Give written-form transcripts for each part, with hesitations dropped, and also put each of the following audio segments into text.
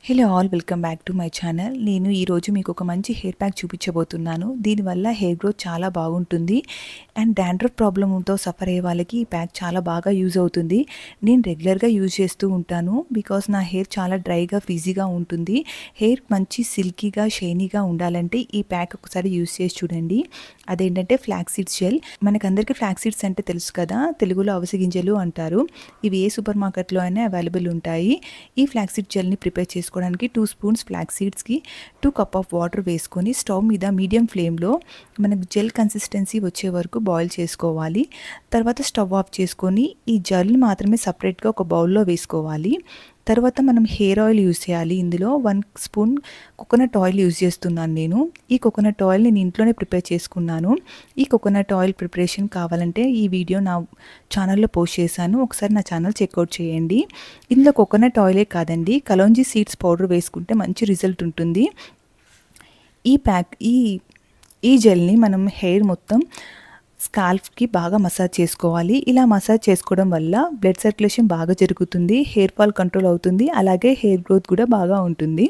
Hello all welcome back to my channel. నేను ఈరోజు మీకు ఒక మంచి హెయిర్ ప్యాక్ చూపించబోతున్నాను. దీనివల్ల హెయిర్ గ్రోత్ చాలా బాగుంటుంది అండ్ డాండ్రఫ్ ప్రాబ్లమ్తో సఫర్ అయ్యే వాళ్ళకి ఈ ప్యాక్ చాలా బాగా యూజ్ అవుతుంది. నేను రెగ్యులర్గా యూజ్ చేస్తూ ఉంటాను బికాస్ నా హెయిర్ చాలా డ్రైగా ఫ్రీజీగా ఉంటుంది. హెయిర్ మంచి సిల్కీగా షైనీగా ఉండాలంటే ఈ ప్యాక్ ఒకసారి యూజ్ చేసి చూడండి. అదేంటంటే ఫ్లాక్స్ సీడ్స్ జెల్. మనకందరికీ ఫ్లాక్స్ సీడ్స్ అంటే తెలుసు కదా, తెలుగులో అవిసె గింజలు అంటారు. ఇవి ఏ సూపర్ మార్కెట్లో అయినా అవైలబుల్ ఉంటాయి. ఈ ఫ్లాక్స్ సీడ్ జెల్ని ప్రిపేర్ చేసుకోవడానికి 2 స్పూన్స్ ఫ్లాక్స్ సీడ్స్కి 2 కప్ ఆఫ్ వాటర్ వేసుకొని స్టవ్ మీద మీడియం ఫ్లేమ్లో మనకు జెల్ కన్సిస్టెన్సీ వచ్చే వరకు బాయిల్ చేసుకోవాలి. తర్వాత స్టవ్ ఆఫ్ చేసుకొని ఈ జెల్ని మాత్రమే సపరేట్గా ఒక బౌల్లో వేసుకోవాలి. తర్వాత మనం హెయిర్ ఆయిల్ యూజ్ చేయాలి. ఇందులో 1 స్పూన్ కోకోనట్ ఆయిల్ యూజ్ చేస్తున్నాను నేను. ఈ కోకోనట్ ఆయిల్ నేను ఇంట్లోనే ప్రిపేర్ చేసుకున్నాను. ఈ కోకోనట్ ఆయిల్ ప్రిపరేషన్ కావాలంటే ఈ వీడియో నా ఛానల్లో పోస్ట్ చేశాను, ఒకసారి నా ఛానల్ చెక్అవుట్ చేయండి. ఇందులో కోకోనట్ ఆయిలే కాదండి, కలోంజీ సీడ్స్ పౌడర్ వేసుకుంటే మంచి రిజల్ట్ ఉంటుంది. ఈ జెల్ని మనం హెయిర్ మొత్తం స్కాల్ఫ్కి బాగా మసాజ్ చేసుకోవాలి. ఇలా మసాజ్ చేసుకోవడం వల్ల బ్లడ్ సర్క్యులేషన్ బాగా జరుగుతుంది, హెయిర్ ఫాల్ కంట్రోల్ అవుతుంది, అలాగే హెయిర్ గ్రోత్ కూడా బాగా ఉంటుంది.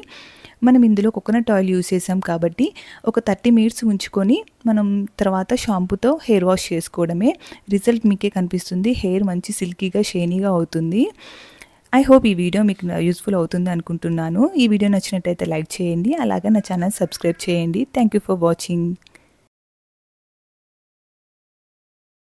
మనం ఇందులో కోకోనట్ ఆయిల్ యూజ్ చేసాం కాబట్టి ఒక 30 మినిట్స్ ఉంచుకొని మనం తర్వాత షాంపూతో హెయిర్ వాష్ చేసుకోవడమే. రిజల్ట్ మీకే కనిపిస్తుంది, హెయిర్ మంచి సిల్కీగా షైనీగా అవుతుంది. ఐ హోప్ ఈ వీడియో మీకు యూస్ఫుల్ అవుతుంది అనుకుంటున్నాను. ఈ వీడియో నచ్చినట్టయితే లైక్ చేయండి, అలాగే నా ఛానల్ సబ్స్క్రైబ్ చేయండి. Thank you for watching.